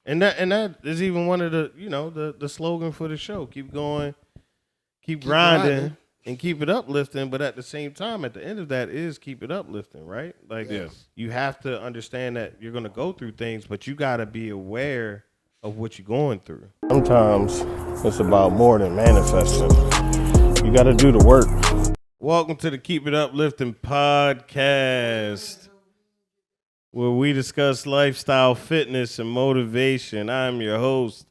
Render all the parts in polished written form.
And that is even one of the, the slogan for the show. Keep going, keep grinding, and keep it uplifting. But at the same time, at the end of that is keep it uplifting, right? Like you have to understand that you're going to go through things, but you got to be aware of what you're going through. Sometimes it's about more than manifesting. You got to do the work. Welcome to the Keep It Uplifting podcast, where we discuss lifestyle, fitness, and motivation. I'm your host,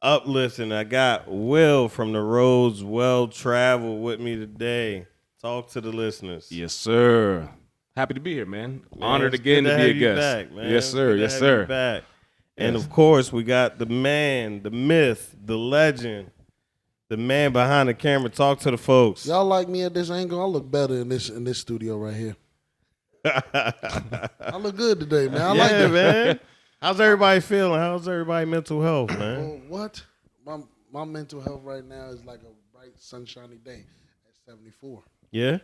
Uplifting. I got Will from the Roads Well Traveled with me today. Talk to the listeners. Yes, sir. Happy to be here, man. Honored again to be a guest. Back, man. Yes, sir. Yes, sir. Back. And of course, we got the man, the myth, the legend, the man behind the camera. Talk to the folks. Y'all like me at this angle? I look better in this studio right here. I look good today, man. I like that, man. How's everybody feeling? How's everybody mental health, man? What? My mental health right now is like a bright, sunshiny day at 74. Yeah?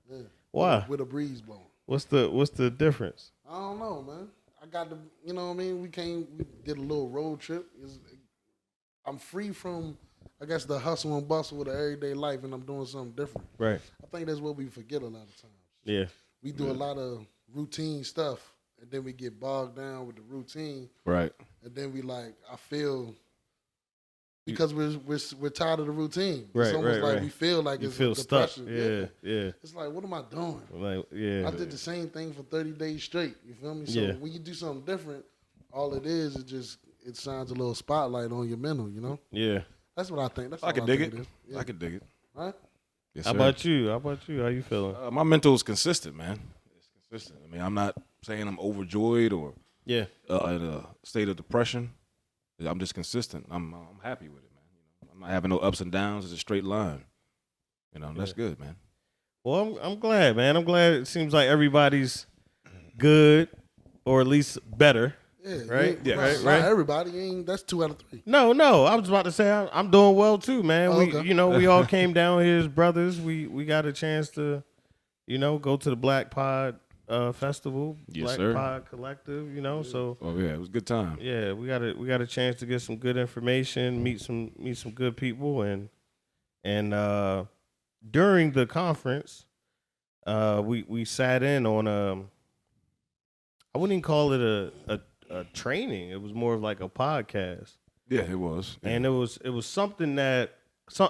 Yeah. Why? With a breeze blowing. What's the difference? I don't know, man. I got the, you know what I mean? We did a little road trip. I'm free from, I guess, the hustle and bustle of the everyday life, and I'm doing something different. Right. I think that's what we forget a lot of times. Yeah. We do a lot of routine stuff, and then we get bogged down with the routine. Right. And then we I feel, because we're tired of the routine. Right, it's almost like we feel like you it's feel depression. Stuck. Yeah. It's like, what am I doing? I did the same thing for 30 days straight. You feel me? So when you do something different, all it is it shines a little spotlight on your mental, you know? Yeah. That's what I think. I could dig it. I could dig it. Right? Yes, How about you? How you feeling? My mental is consistent, man. It's consistent. I mean, I'm not saying I'm overjoyed or in a state of depression. I'm just consistent. I'm happy with it, man. I'm not having no ups and downs. It's a straight line. That's good, man. Well, I'm glad, man. I'm glad it seems like everybody's good, or at least better. Yeah, right? Yeah, right. Not everybody. That's 2 out of 3. No. I was about to say I'm doing well too, man. Okay. We all came down here as brothers. We got a chance to, go to the Black Pod Festival, yes, Black sir. Pod Collective. So. Oh yeah, it was a good time. Yeah, we got a chance to get some good information, meet some good people, and during the conference, we sat in on I wouldn't even call it a training. It was more of like a podcast. Yeah, it was. Yeah. And it was something that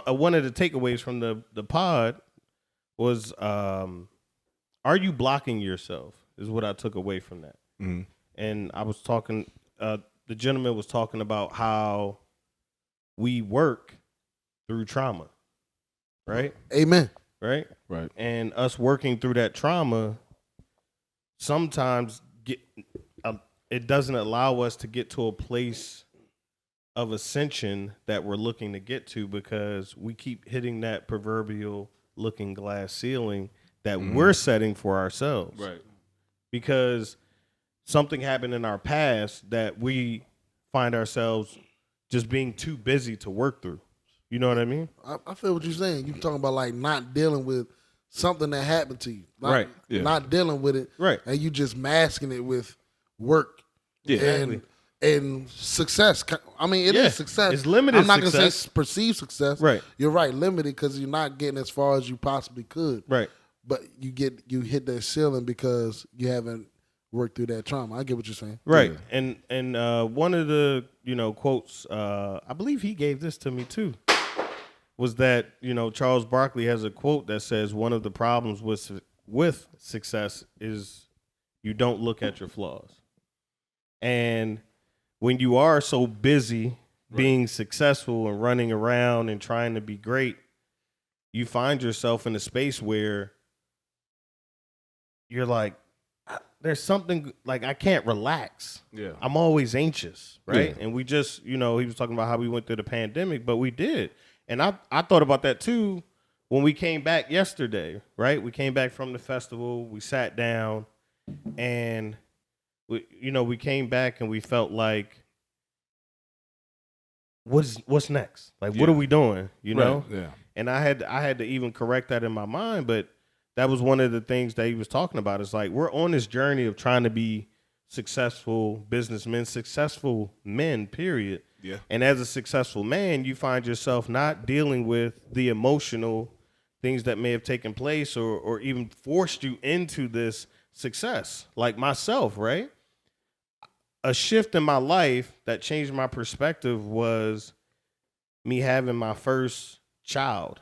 one of the takeaways from the pod was, are you blocking yourself? Is what I took away from that. Mm-hmm. And I was talking. The gentleman was talking about how we work through trauma, right? Amen. Right. Right. And us working through that trauma sometimes it doesn't allow us to get to a place of ascension that we're looking to get to, because we keep hitting that proverbial looking glass ceiling that we're setting for ourselves. Right. Because something happened in our past that we find ourselves just being too busy to work through. You know what I mean? I feel what you're saying. You're talking about not dealing with something that happened to you. Right. Yeah. Not dealing with it. Right. And you just masking it with work. Yeah. And success. I mean, it is success. It's limited. I'm not going to success. say perceived success. Right. You're right. Limited, because you're not getting as far as you possibly could. Right. But you hit that ceiling because you haven't worked through that trauma. I get what you're saying. Right. Yeah. And one of the, quotes, I believe he gave this to me too, was that, Charles Barkley has a quote that says one of the problems with success is you don't look at your flaws. And when you are so busy being successful and running around and trying to be great, you find yourself in a space where you're like, there's something like I can't relax. Yeah. I'm always anxious, right? Yeah. And we just, he was talking about how we went through the pandemic, but we did. And I thought about that too when we came back yesterday, right? We came back from the festival, we sat down, and we came back and we felt like, what's next? Like, what are we doing? You know? Right. Yeah. And I had to even correct that in my mind, but that was one of the things that he was talking about. It's like we're on this journey of trying to be successful businessmen, successful men, period. Yeah. And as a successful man, you find yourself not dealing with the emotional things that may have taken place or even forced you into this success. Like myself, right? A shift in my life that changed my perspective was me having my first child.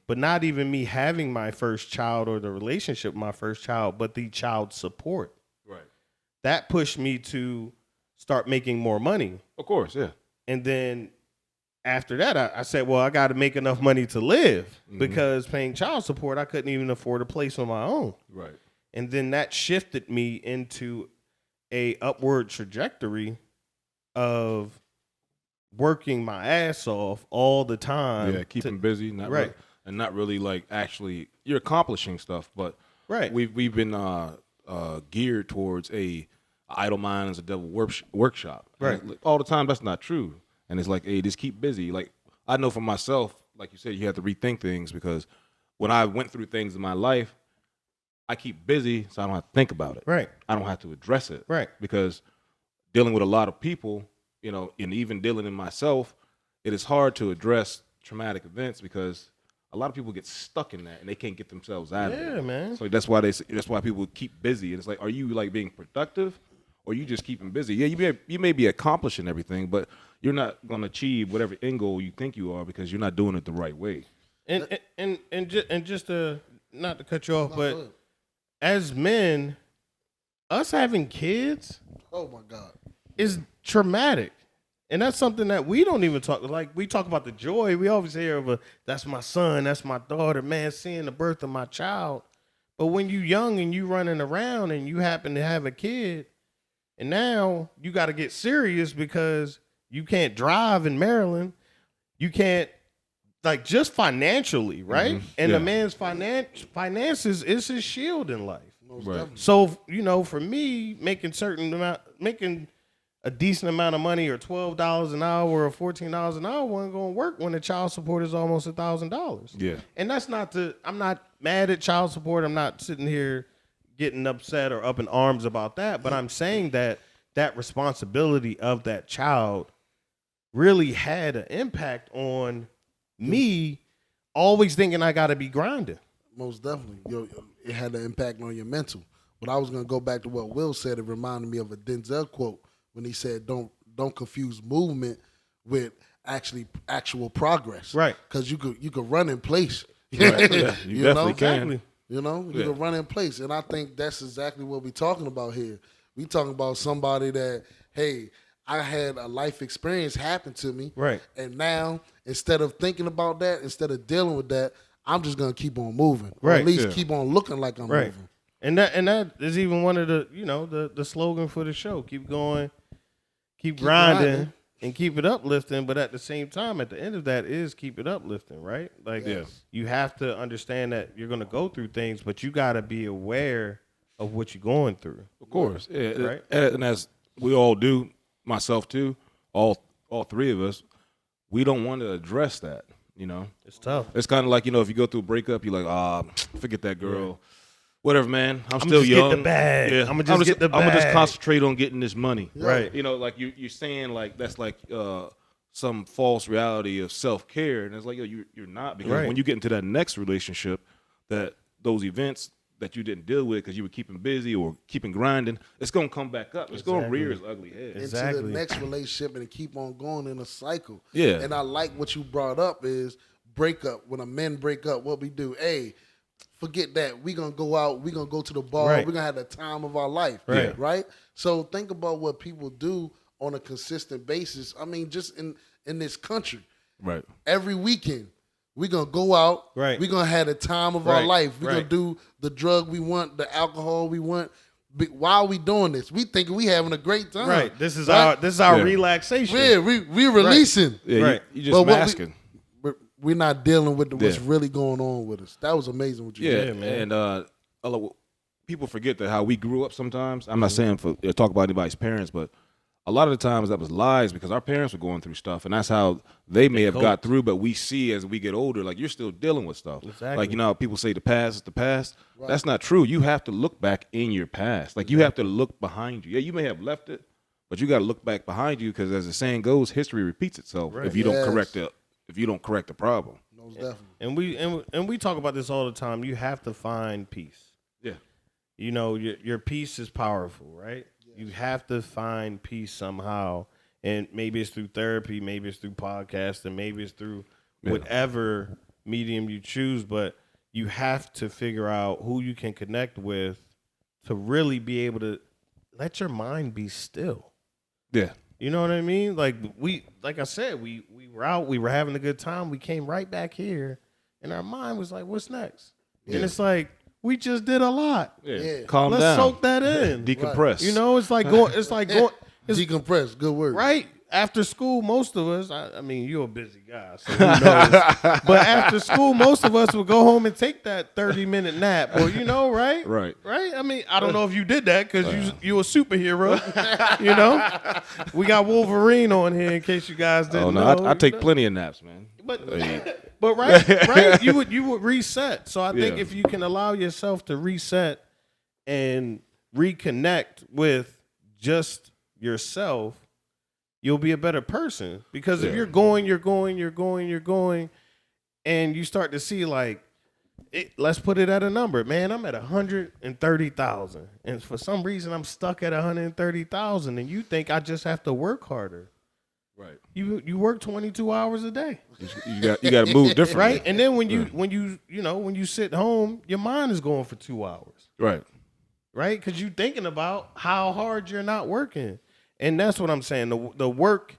But not even me having my first child or the relationship with my first child, but the child support. Right. That pushed me to start making more money. Of course, yeah. And then after that, I said, well, I got to make enough money to live because paying child support, I couldn't even afford a place on my own. Right. And then that shifted me into a upward trajectory of working my ass off all the time. Yeah, keeping busy, not right. And not really like actually you're accomplishing stuff, but right. We've been geared towards a idle mind is a devil workshop. Right. And all the time that's not true. And it's like, hey, just keep busy. Like I know for myself, like you said, you have to rethink things because when I went through things in my life, I keep busy so I don't have to think about it. Right. I don't have to address it. Right. Because dealing with a lot of people, you know, and even dealing in myself, it is hard to address traumatic events because a lot of people get stuck in that and they can't get themselves out of it. Yeah, man. So that's why people keep busy. And it's like, are you like being productive or you just keeping busy? Yeah, you may be accomplishing everything, but you're not going to achieve whatever end goal you think you are because you're not doing it the right way. And just to not to cut you off, but as men, us having kids, oh my God, is traumatic. And that's something that we don't even talk. Like we talk about the joy. We always hear of that's my son, that's my daughter, man, seeing the birth of my child. But when you young and you running around and you happen to have a kid, and now you got to get serious because you can't drive in Maryland. You can't, like, just financially, right? Mm-hmm. And the man's finances is his shield in life. Right. So, you know, for me, making a decent amount of money or $12 an hour or $14 an hour wasn't going to work when the child support is almost $1,000. Yeah. And that's I'm not mad at child support. I'm not sitting here getting upset or up in arms about that. But I'm saying that responsibility of that child really had an impact on me always thinking I got to be grinding. Most definitely. It had an impact on your mental. But I was going to go back to what Will said. It reminded me of a Denzel quote when he said, don't confuse movement with actual progress. Right. Because you could run in place. Right. Yeah, you definitely can. You know, you can run in place. And I think that's exactly what we're talking about here. We talking about somebody that, hey, I had a life experience happen to me. Right. And now, instead of thinking about that, instead of dealing with that, I'm just going to keep on moving. Right. Or at least keep on looking like I'm moving. And that is even one of the, the slogan for the show. Keep going, keep grinding, and keep it uplifting. But at the same time, at the end of that is keep it uplifting, right? Like you have to understand that you're going to go through things, but you got to be aware of what you're going through. Of course. Yeah. Right. And as we all do, myself too, all three of us, we don't want to address that, you know. It's tough. It's kind of like, if you go through a breakup, you're like, forget that girl. Yeah. Whatever, man. I'm still young. Get the bag. Yeah. I'm gonna just concentrate on getting this money. Yeah. Right. Like you're saying like that's like some false reality of self-care, and it's like you're not, because when you get into that next relationship, that those events that you didn't deal with because you were keeping busy or keeping grinding, it's gonna come back up. It's gonna rear its ugly head. Into the next relationship and keep on going in a cycle. Yeah. And I like what you brought up is breakup. When a men break up, what we do? Hey, forget that. We're going to go out. We're going to go to the bar. Right. We're going to have the time of our life. Right? So think about what people do on a consistent basis. I mean, just in this country. Right. Every weekend, we're going to go out. Right. We're going to have the time of our life. We're going to do the drug we want, the alcohol we want. While we doing this, we thinking we having a great time. Right. This is our relaxation. Yeah, we releasing. Right. Yeah, you just masking. We're not dealing with what's really going on with us. That was amazing what you did. Yeah, man. And people forget that how we grew up sometimes. I'm not saying talk about anybody's parents, but a lot of the times that was lies because our parents were going through stuff, and that's how they may have got through. But we see as we get older, like you're still dealing with stuff. Exactly. Like, you know, how people say the past is the past. Right. That's not true. You have to look back in your past. Like you have to look behind you. Yeah, you may have left it, but you got to look back behind you because, as the saying goes, history repeats itself if you don't correct it. If you don't correct the problem. Most definitely. And we talk about this all the time. You have to find peace. Yeah. You know, your peace is powerful, right? Yes. You have to find peace somehow. And maybe it's through therapy, maybe it's through podcasting, maybe it's through whatever medium you choose, but you have to figure out who you can connect with to really be able to let your mind be still. Yeah. You know what I mean? Like I said, we were out, we were having a good time, we came right back here, and our mind was like, what's next? Yeah. And it's like, we just did a lot. Yeah. Calm down. Let's soak that in. Decompress. Right. You know, it's like going decompress. Good word. Right? After school, most of us, I mean, you're a busy guy, so who knows? But after school, most of us would go home and take that 30-minute nap. Or, you know, right? Right. I mean, I don't know if you did that because you a superhero. You know? We got Wolverine on here in case you guys didn't know. I take plenty of naps, man. But right, you would reset. So I think if you can allow yourself to reset and reconnect with just yourself, you'll be a better person. Because if you're going, and you start to see like, let's put it at a number, man. I'm at 130,000, and for some reason I'm stuck at 130,000, and you think I just have to work harder. Right. You work 22 hours a day. You got to move differently. Right? And then when you sit home, your mind is going for 2 hours. Right. Right? Because you're thinking about how hard you're not working. And that's what I'm saying. The work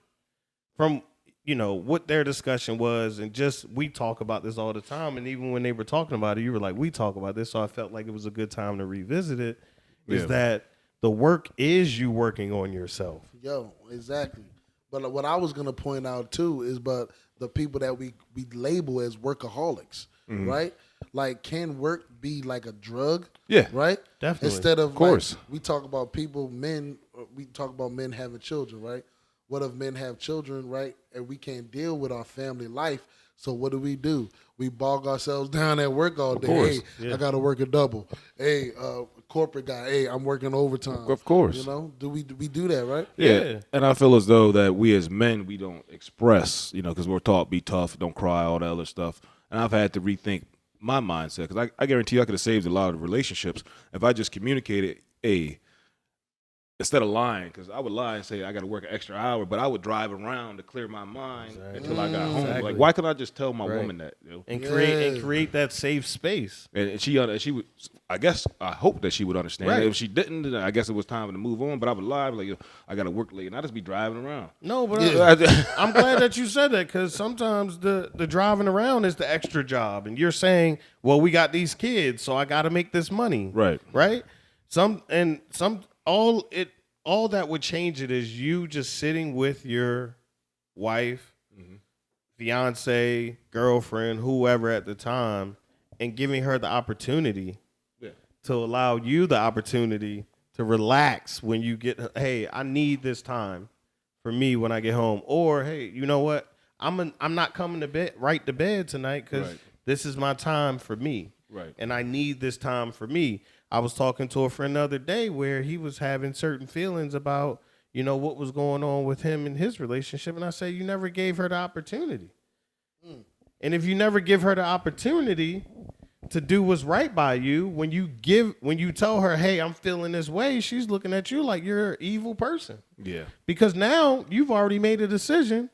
from, you know, what their discussion was, and just we talk about this all the time. And even when they were talking about it, you were like, we talk about this. So I felt like it was a good time to revisit it. Is that the work is you working on yourself. Yo, exactly. But what I was going to point out, too, is but the people that we label as workaholics, right? Like, can work be like a drug? Yeah. Right? Definitely. Instead of, course. Like, we talk about we talk about men having children, right? What if men have children, right? And we can't deal with our family life. So what do? We bog ourselves down at work all day. Hey, I got to work a double. Hey, corporate guy, hey, I'm working overtime. Of course. You know, do we do that, right? Yeah. And I feel as though that we as men, we don't express, you know, because we're taught be tough, don't cry, all that other stuff. And I've had to rethink my mindset because I guarantee you I could have saved a lot of relationships if I just communicated, instead of lying, because I would lie and say I got to work an extra hour, but I would drive around to clear my mind until I got home. Exactly. Like, why couldn't I just tell my woman that? You know? And create that safe space. And she would. I hope that she would understand. Right. If she didn't, then I guess it was time to move on. But I would lie, like, I got to work late, and I just be driving around. No, but I'm glad that you said that, because sometimes the driving around is the extra job, and you're saying, well, we got these kids, so I got to make this money. Right. All that would change it is you just sitting with your wife, fiance, girlfriend, whoever at the time, and giving her the opportunity to allow you the opportunity to relax when you get, hey, I need this time for me when I get home. Or, hey, you know what? I'm not coming to bed tonight because this is my time for me. Right. And I need this time for me. I was talking to a friend the other day where he was having certain feelings about, you know, what was going on with him and his relationship. And I said, you never gave her the opportunity. And if you never give her the opportunity to do what's right by you, when you tell her, hey, I'm feeling this way, she's looking at you like you're an evil person. Yeah. Because now you've already made a decision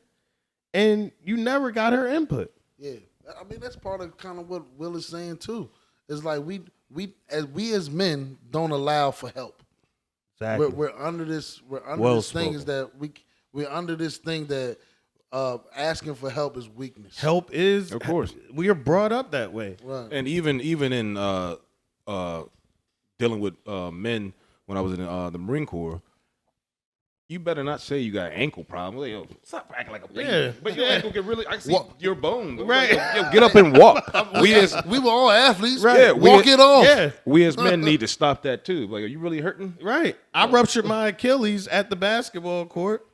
and you never got her input. Yeah. I mean, that's part of kind of what Will is saying too. It's like we as men don't allow for help. Exactly. We're under this thing is that we're under this thing that asking for help is weakness. Help is, of course, we are brought up that way. Right. And even in dealing with men when I was in the Marine Corps, you better not say you got an ankle problem. Like, yo, stop acting like a baby. Yeah. But your ankle can really, I see your bone. Right. Yo, get up and walk. We were all athletes. Right. Yeah, walk it off. Yeah. We as men need to stop that too. Like, are you really hurting? Right. I ruptured my Achilles at the basketball court,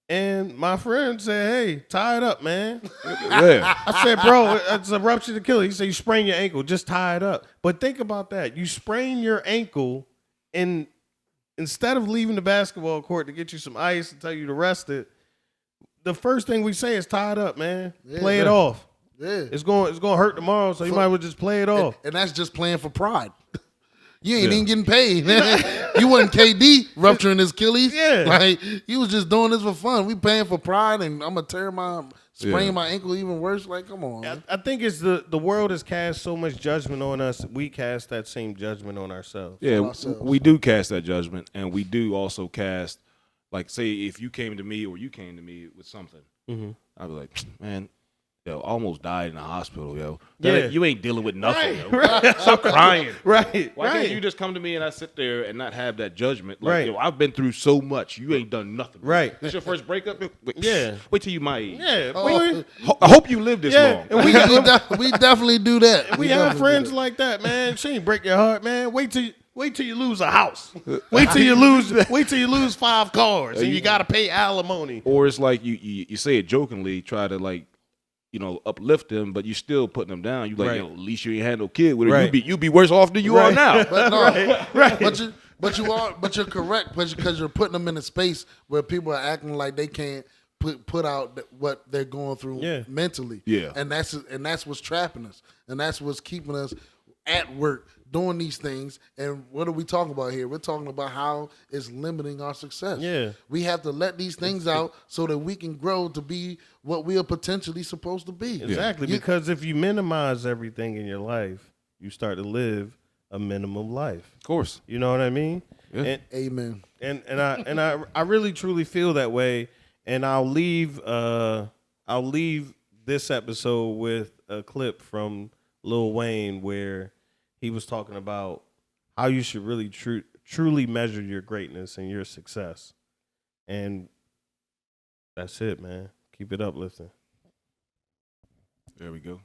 and my friend said, "Hey, tie it up, man." Yeah. I said, "Bro, it's a ruptured Achilles." He said, "You sprain your ankle, just tie it up." But think about that. You sprain your ankle, and instead of leaving the basketball court to get you some ice and tell you to rest it, the first thing we say is tie it up, man. Play it off. Yeah. It's going to hurt tomorrow, so you might as well just play it off. And that's just playing for pride. You ain't even getting paid. You wasn't KD rupturing his Achilles. Yeah. Like, you was just doing this for fun. We paying for pride, and I'm going to sprain my ankle even worse. Like, come on. Man. I think it's the world has cast so much judgment on us. We cast that same judgment on ourselves. Yeah, we do cast that judgment, and we do also cast, like, say if you came to me or you came to me with something, I'd be like, man, yo, I almost died in the hospital, yo. You ain't dealing with nothing, yo. Right. Stop crying. Right. Why can't you just come to me and I sit there and not have that judgment? Like, yo, I've been through so much. You ain't done nothing. Right. This your first breakup? Yeah. Wait till you my age. Yeah. I hope you live this long. And we definitely do that. we have friends like that, man. She ain't break your heart, man. Wait till you lose a house. Wait till you lose 5 cars and you gotta pay alimony. Or it's like you say it jokingly, try to like, uplift them, but you still putting them down. You like, yo, at least you ain't had no kid with her. Right. You be worse off than you are now. But no, Right. But you're correct because you're putting them in a space where people are acting like they can't put out what they're going through mentally. Yeah. And that's what's trapping us. And that's what's keeping us at work doing these things. And what are we talking about here? We're talking about how it's limiting our success. Yeah. We have to let these things out so that we can grow to be what we are potentially supposed to be. Exactly. Because if you minimize everything in your life, you start to live a minimum life. Of course. You know what I mean? Yeah. And, Amen. And I really truly feel that way. And I'll leave this episode with a clip from Lil Wayne where he was talking about how you should really truly measure your greatness and your success. And that's it, man. Keep it uplifting. There we go.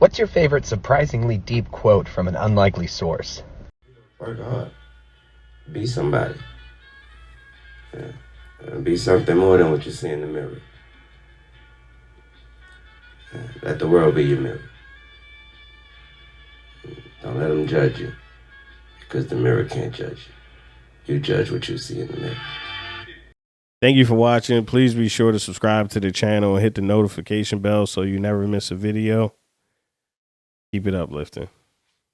What's your favorite surprisingly deep quote from an unlikely source? Work hard. Be somebody. Be something more than what you see in the mirror. Let the world be your mirror. Don't let them judge you, because the mirror can't judge you. You judge what you see in the mirror. Thank you for watching. Please be sure to subscribe to the channel and hit the notification bell so you never miss a video. Keep it uplifting.